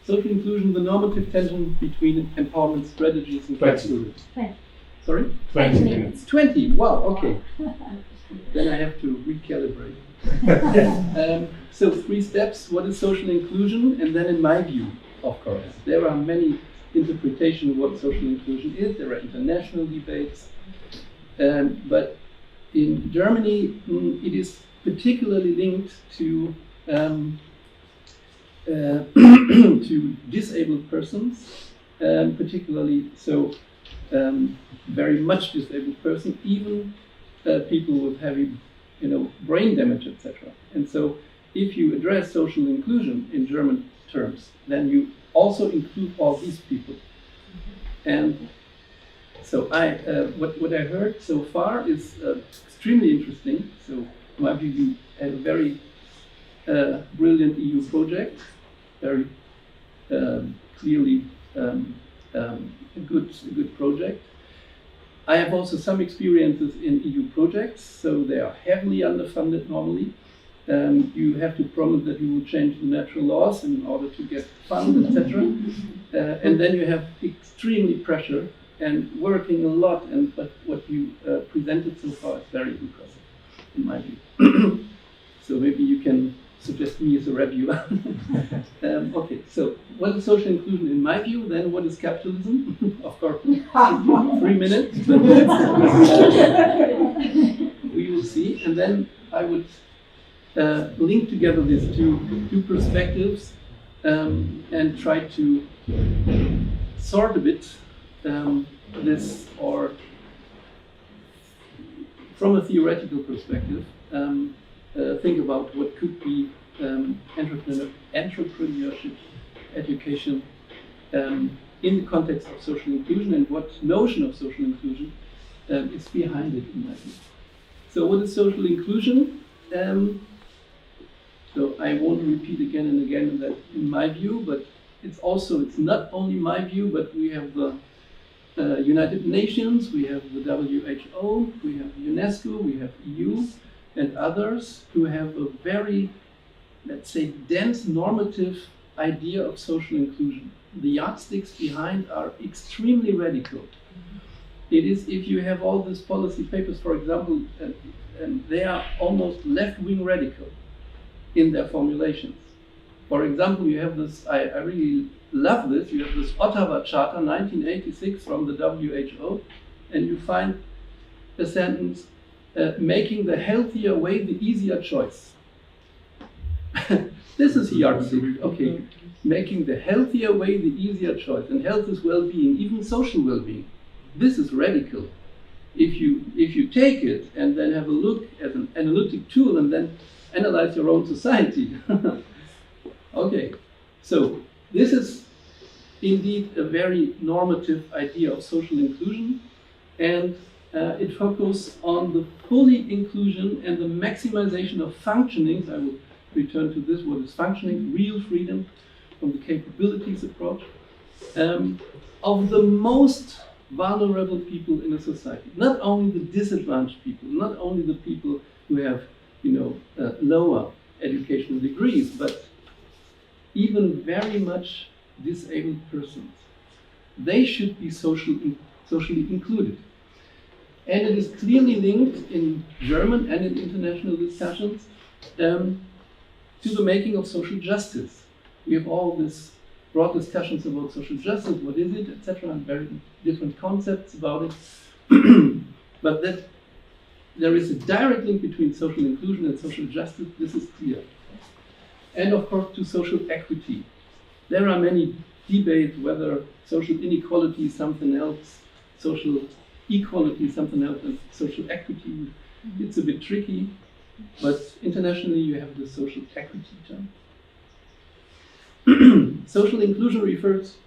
social inclusion, the normative tension between empowerment strategies and capitalism. 20. Sorry? 20 minutes. 20, wow, okay. Then I have to recalibrate. So 3 steps, what is social inclusion? And then in my view, of course, there are many interpretations of what social inclusion is. There are international debates. But in Germany, it is particularly linked to to disabled persons, particularly so very much disabled persons, even people with heavy, brain damage, etc. And so, if you address social inclusion in German terms, then you also include all these people. And so, what I heard so far is extremely interesting. So, in my view, you have a very brilliant EU project, very clearly a good project. I have also some experiences in EU projects, so they are heavily underfunded normally. You have to promise that you will change the natural laws in order to get funds, etc. And then you have extremely pressure and working a lot. But what you presented so far is very impressive, in my view. So maybe you can suggest me as a reviewer. Okay, so what is social inclusion in my view? Then what is capitalism? Of course, 3 minutes. We will see. And then I would link together these two perspectives and try to sort a bit this, or from a theoretical perspective, think about what could be entrepreneurship education in the context of social inclusion, and what notion of social inclusion is behind it, in my view. So what is social inclusion? So I won't repeat again and again that in my view, but it's not only my view, but we have the United Nations, we have the WHO, we have UNESCO, we have EU, and others who have a very, let's say, dense normative idea of social inclusion. The yardsticks behind are extremely radical. It is, if you have all these policy papers, for example, and they are almost left-wing radical in their formulations. For example, you have this, I really love this, you have this Ottawa Charter, 1986, from the WHO, and you find a sentence, making the healthier way the easier choice. This is yardstick, okay. Making the healthier way the easier choice. And health is well-being, even social well-being. This is radical. If you take it and then have a look as an analytic tool and then analyze your own society. Okay, so this is indeed a very normative idea of social inclusion, and it focuses on the fully inclusion and the maximization of functioning. I will return to this, what is functioning, real freedom from the capabilities approach, of the most vulnerable people in a society. Not only the disadvantaged people, not only the people who have, lower educational degrees, but even very much disabled persons. They should be socially included. And it is clearly linked in German and in international discussions to the making of social justice. We have all these broad discussions about social justice, what is it, etc., and very different concepts about it. But that there is a direct link between social inclusion and social justice, this is clear. And of course, to social equity. There are many debates whether social inequality is something else, social equality is something else, and social equity. It's a bit tricky, but internationally you have the social equity term. Social inclusion refers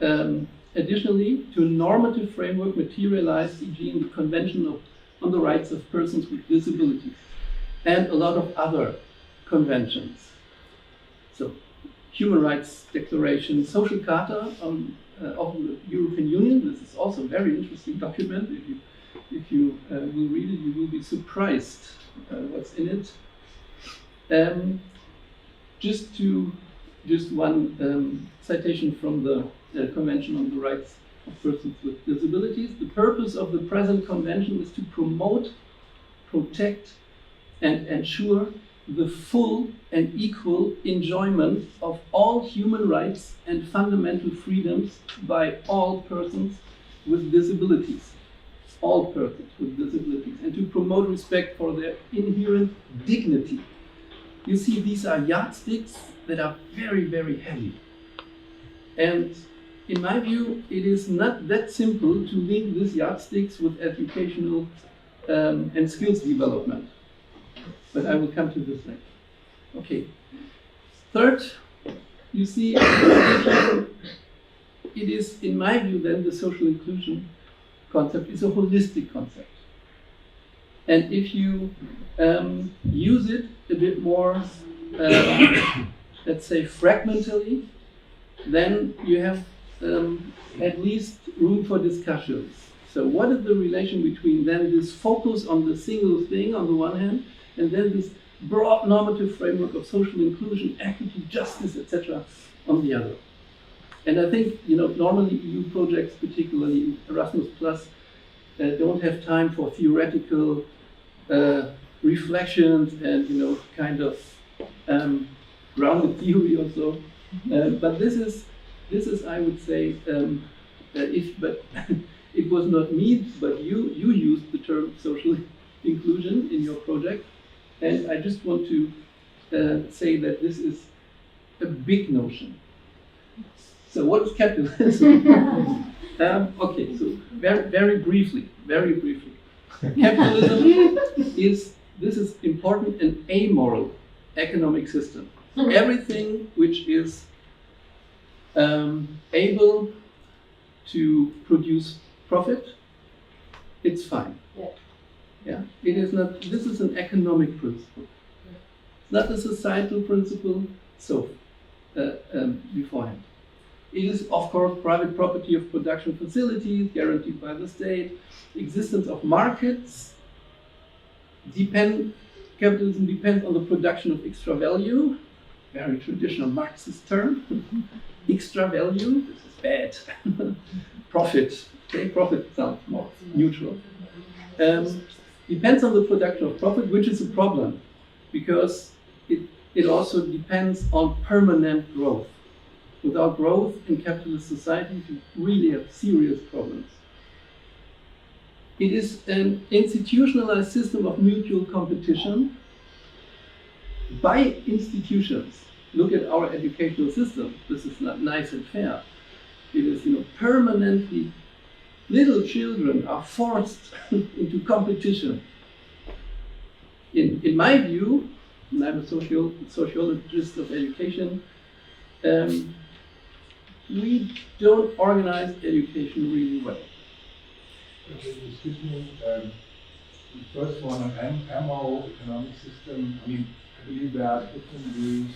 additionally to a normative framework materialized, e.g. in the Convention on the Rights of Persons with Disabilities, and a lot of other conventions. So, Human Rights Declaration, Social Charta of the European Union. This is also a very interesting document. If you will read it, you will be surprised what's in it. Just to just one citation from the Convention on the Rights of Persons with Disabilities. The purpose of the present convention is to promote, protect, and ensure the full and equal enjoyment of all human rights and fundamental freedoms by all persons with disabilities. All persons with disabilities, and to promote respect for their inherent dignity. You see, these are yardsticks that are very, very heavy. And in my view, it is not that simple to link these yardsticks with educational and skills development. But I will come to this next. Okay. Third, you see, it is, in my view, then the social inclusion concept is a holistic concept. And if you use it a bit more, let's say, fragmentally, then you have at least room for discussions. So what is the relation between then this focus on the single thing on the one hand, and then this broad normative framework of social inclusion, equity, justice, etc. on the other? And I think, normally EU projects, particularly Erasmus Plus, don't have time for theoretical reflections and, kind of grounded theory or so. But this is, I would say, but it was not me, but you used the term social inclusion in your project, and I just want to say that this is a big notion. So what is capitalism? Okay, so very briefly, capitalism is important, an amoral economic system. Everything which is able to produce profit, it's fine. Yeah, it is not. This is an economic principle. It's not a societal principle. So beforehand. It is, of course, private property of production facilities guaranteed by the state. Existence of markets. Capitalism depends on the production of extra value. Very traditional Marxist term. Extra value. This is bad. Profit. Okay, profit sounds more neutral. Depends on the production of profit, which is a problem, because it also depends on permanent growth. Without growth in capitalist societies, you really have serious problems. It is an institutionalized system of mutual competition by institutions. Look at our educational system. This is not nice and fair. It is, permanently, little children are forced into competition. In my view, and I'm a sociologist of education, we don't organize education really well. Excuse me, the first one, an amoral economic system, I believe there are different views.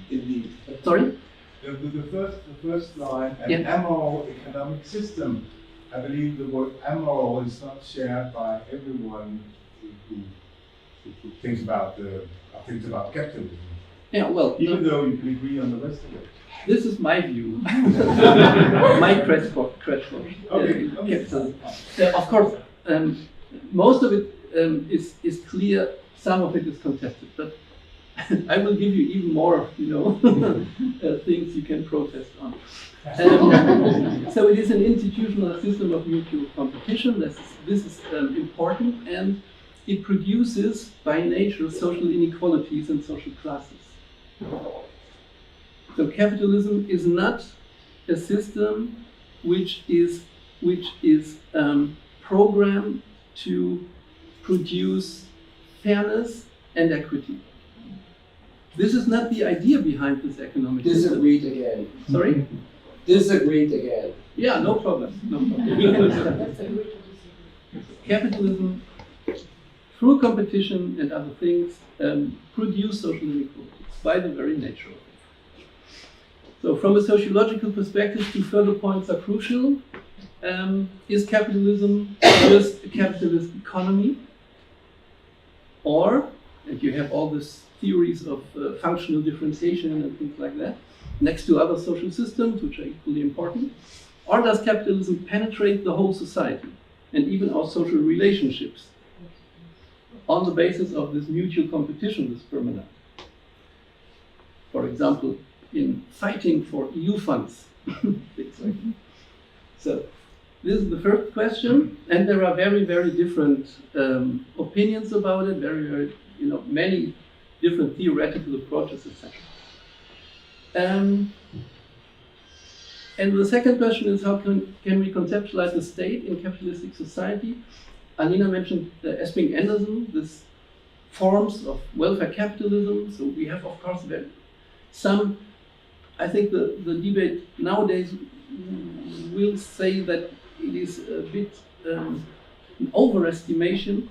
Indeed. Sorry? The first line, an amoral economic system, I believe the word amoral is not shared by everyone who thinks about capitalism. Yeah, well, even though you can agree on the rest of it. This is my view. My crash course. Of course, most of it is clear. Some of it is contested, but I will give you even more, things you can protest on. So it is an institutional system of mutual competition. This is important, and it produces by nature social inequalities and social classes. So capitalism is not a system which is programmed to produce fairness and equity. This is not the idea behind this economic system. Disagreed again. Sorry? Disagreed again. Yeah, no problem. We can discuss. Capitalism, through competition and other things, produce social inequalities by the very nature of it. So from a sociological perspective, two further points are crucial. Is capitalism just a capitalist economy? Or, and you have all this theories of functional differentiation and things like that, next to other social systems, which are equally important? Or does capitalism penetrate the whole society and even our social relationships on the basis of this mutual competition, this permanent? For example, in fighting for EU funds. Things like that. So this is the first question, and there are very, very different opinions about it, many different theoretical approaches, etc. And the second question is, how can we conceptualize the state in capitalistic society? Anina mentioned Esping Anderson, this forms of welfare capitalism. So we have, of course, some, I think the debate nowadays will say that it is a bit an overestimation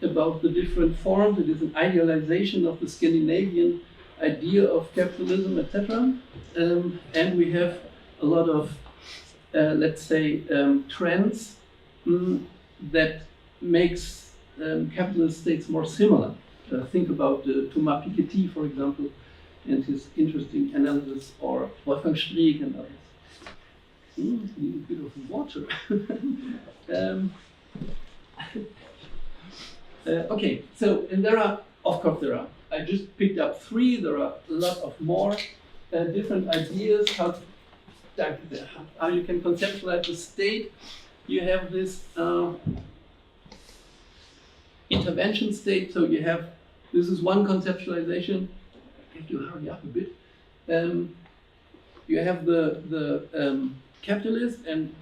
about the different forms. It is an idealization of the Scandinavian idea of capitalism, etc. And we have a lot of, let's say, trends that makes capitalist states more similar. Think about Thomas Piketty, for example, and his interesting analysis, or Wolfgang Streeck and others. Need a bit of water. Okay, so, and there are, I just picked up 3, there are a lot of more different ideas how you can conceptualize the state. You have this intervention state, so you have, this is one conceptualization. I have to hurry up a bit. You have the capitalist, and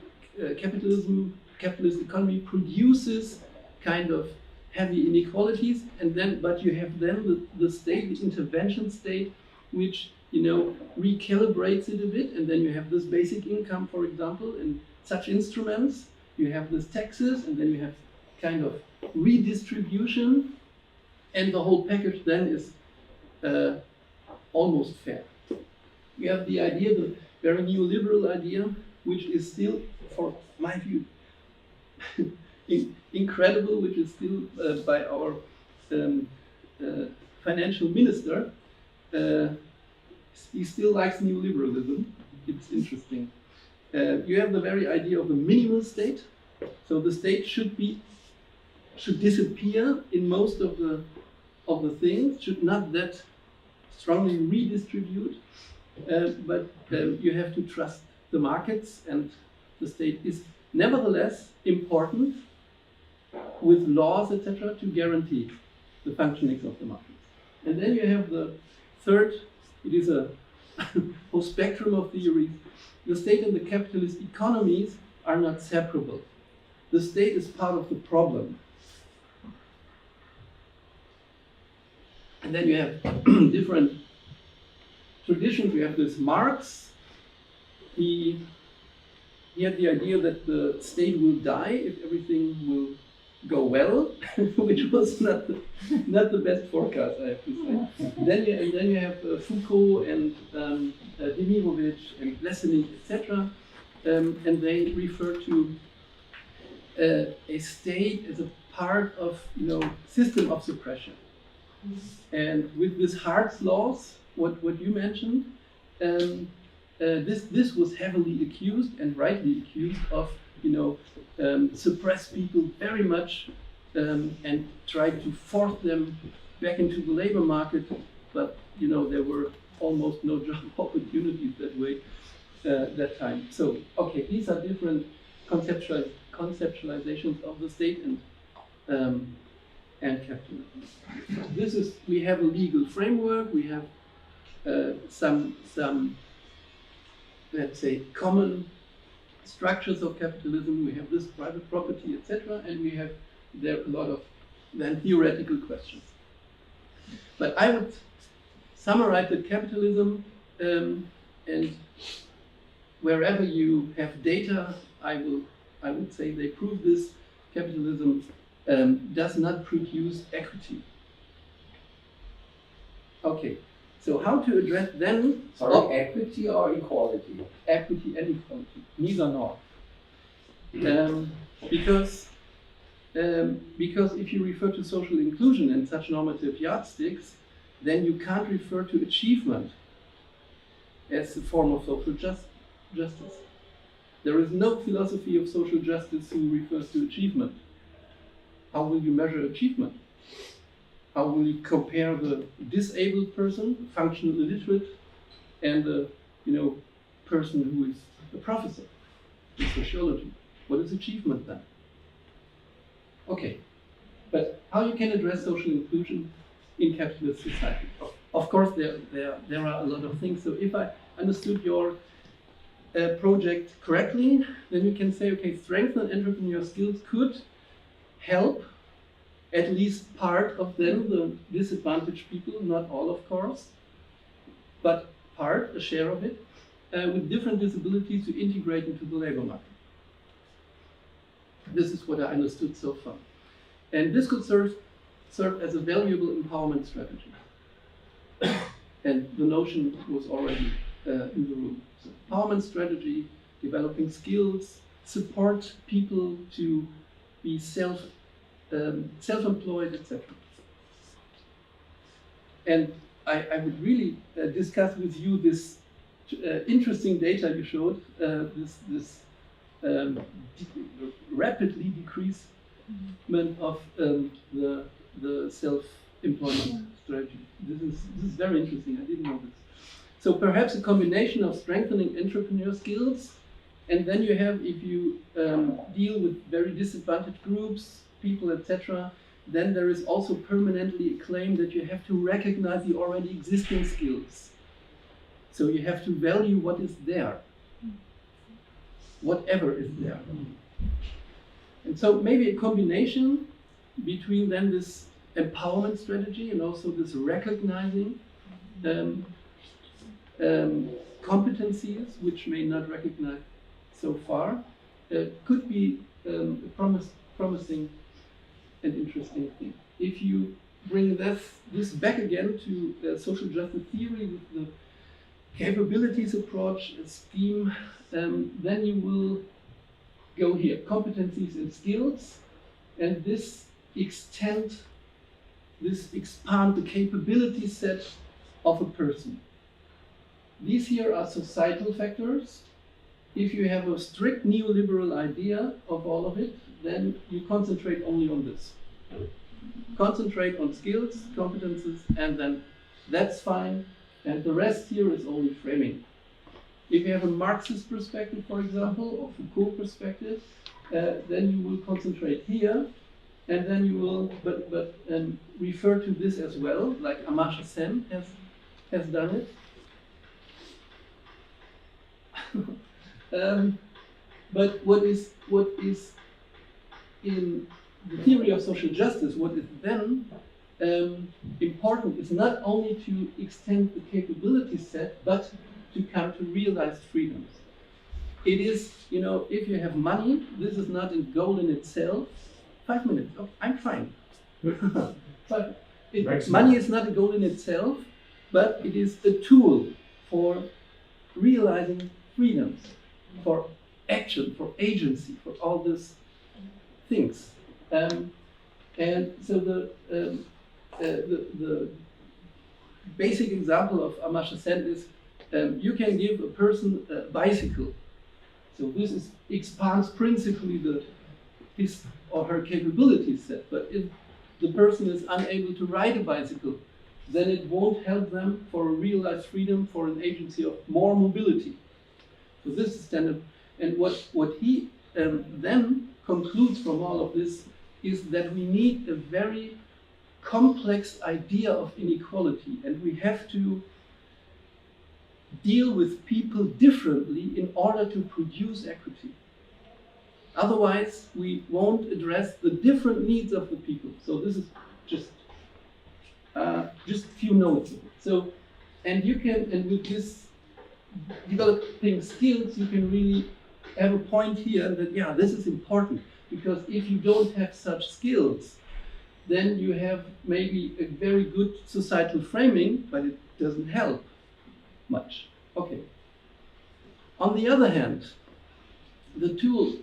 capitalist economy produces kind of heavy inequalities, and then, but you have then the state, the intervention state, which, recalibrates it a bit, and then you have this basic income, for example, and such instruments. You have this taxes, and then you have kind of redistribution, and the whole package then is almost fair. You have the idea, the very neoliberal idea, which is still, for my view, incredible, which is still by our financial minister. He still likes neoliberalism. It's interesting. You have the very idea of the minimal state. So the state should disappear in most of the things, should not that strongly redistribute, but you have to trust the markets, and the state is nevertheless important with laws, etc., to guarantee the functioning of the markets. And then you have the third, it is a whole spectrum of theories. The state and the capitalist economies are not separable. The state is part of the problem. And then you have different traditions. We have this Marx. He had the idea that the state will die if everything will go well, which was not the best forecast, I have to say. Then you have Foucault and Demirovich and Blessening, etc. And they refer to a state as a part of system of suppression. And with this Hart's laws, what you mentioned, this was heavily accused and rightly accused of suppress people very much and try to force them back into the labor market, but there were almost no job opportunities that way that time. So okay, these are different conceptualizations of the state and capitalism. We have a legal framework, we have some let's say common structures of capitalism, we have this private property, etc., and we have there a lot of then theoretical questions. But I would summarize that capitalism, and wherever you have data, I would say they prove this, capitalism does not produce equity. Okay, so how to address then... Sorry, equity or equality? Equity and equality, neither nor. Because Because if you refer to social inclusion and such normative yardsticks, then you can't refer to achievement as a form of social justice. There is no philosophy of social justice who refers to achievement. How will you measure achievement? How will you compare the disabled person, functional illiterate, and the person who is a professor in sociology? What is achievement then? Okay, but how you can address social inclusion in capitalist society? Of course, there are a lot of things. So if I understood your project correctly, then you can say, okay, strengthen entrepreneur skills could help at least part of them, the disadvantaged people, not all of course, but part, a share of it, with different disabilities to integrate into the labor market. This is what I understood so far. And this could serve as a valuable empowerment strategy. And the notion was already in the room. So, empowerment strategy, developing skills, support people to be self-employed, etc. And I would really discuss with you this interesting data you showed, this rapidly decreasement of the self-employment strategy. This is very interesting. I didn't know this. So perhaps a combination of strengthening entrepreneur skills, and then you have, if you deal with very disadvantaged groups, people, etc., then there is also permanently a claim that you have to recognize the already existing skills. So you have to value what is there, whatever is there. And so maybe a combination between then this empowerment strategy and also this recognizing competencies which may not recognize so far could be a promising and interesting thing. If you bring this back again to social justice theory with the capabilities approach scheme, then you will go here, competencies and skills, and this expand the capability set of a person. These here are societal factors. If you have a strict neoliberal idea of all of it, then you concentrate only on this. Concentrate on skills, competences, and then that's fine. And the rest here is only framing. If you have a Marxist perspective, for example, or Foucault perspective, then you will concentrate here, and then you will refer to this as well, like Amartya Sen has done it. But what is in the theory of social justice, what is then important is not only to extend the capability set, but to come to realized freedoms. It is, if you have money, this is not a goal in itself. 5 minutes, oh, I'm fine. Money is not a goal in itself, but it is a tool for realizing freedoms, for action, for agency, for all these things. And so the basic example of Amartya Sen is you can give a person a bicycle. So this expands principally his or her capability set. But if the person is unable to ride a bicycle, then it won't help them for a realized freedom, for an agency of more mobility. So this is standard. And what he then concludes from all of this is that we need a very complex idea of inequality, and we have to deal with people differently in order to produce equity. Otherwise, we won't address the different needs of the people. So this is just a few notes of it. So, and with this developing skills, you can really have a point here that, yeah, this is important, because if you don't have such skills, then you have maybe a very good societal framing, but it doesn't help much. Okay. On the other hand, the tool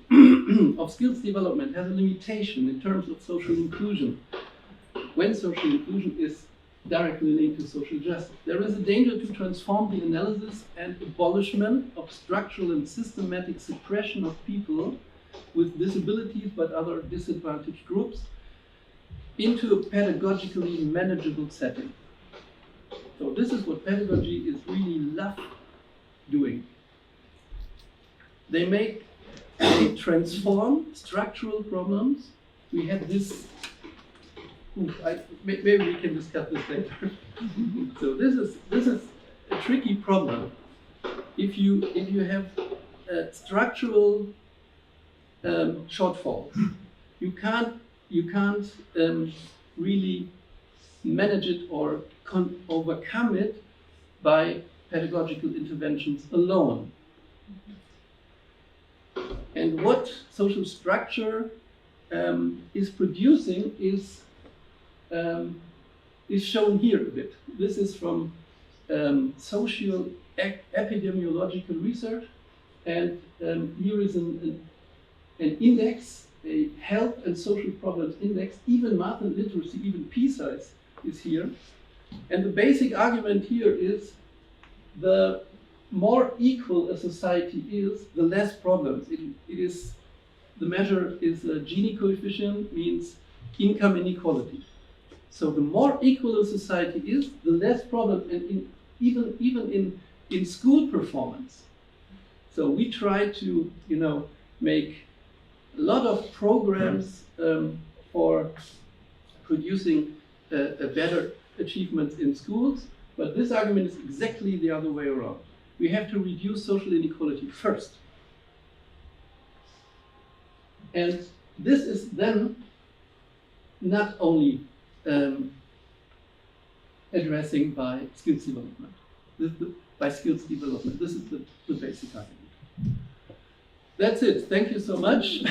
of skills development has a limitation in terms of social inclusion. When social inclusion is directly linked to social justice, there is a danger to transform the analysis and abolishment of structural and systematic suppression of people with disabilities but other disadvantaged groups into a pedagogically manageable setting. So this is what pedagogy is really love doing. They transform structural problems. We had this, maybe we can discuss this later. So this is a tricky problem. If you have structural shortfalls, you can't really manage it or overcome it by pedagogical interventions alone. And what social structure is producing is shown here a bit. This is from social epidemiological research, and here is an index, a health and social problems index. Even math and literacy, even PISA is here. And the basic argument here is the more equal a society is, the less problems. The measure is a Gini coefficient, means income inequality. So the more equal a society is, the less problems, and even in school performance. So we try to make a lot of programs for producing a better achievements in schools, but this argument is exactly the other way around. We have to reduce social inequality first. And this is then not only addressing by skills development. This is the basic argument. That's it. Thank you so much.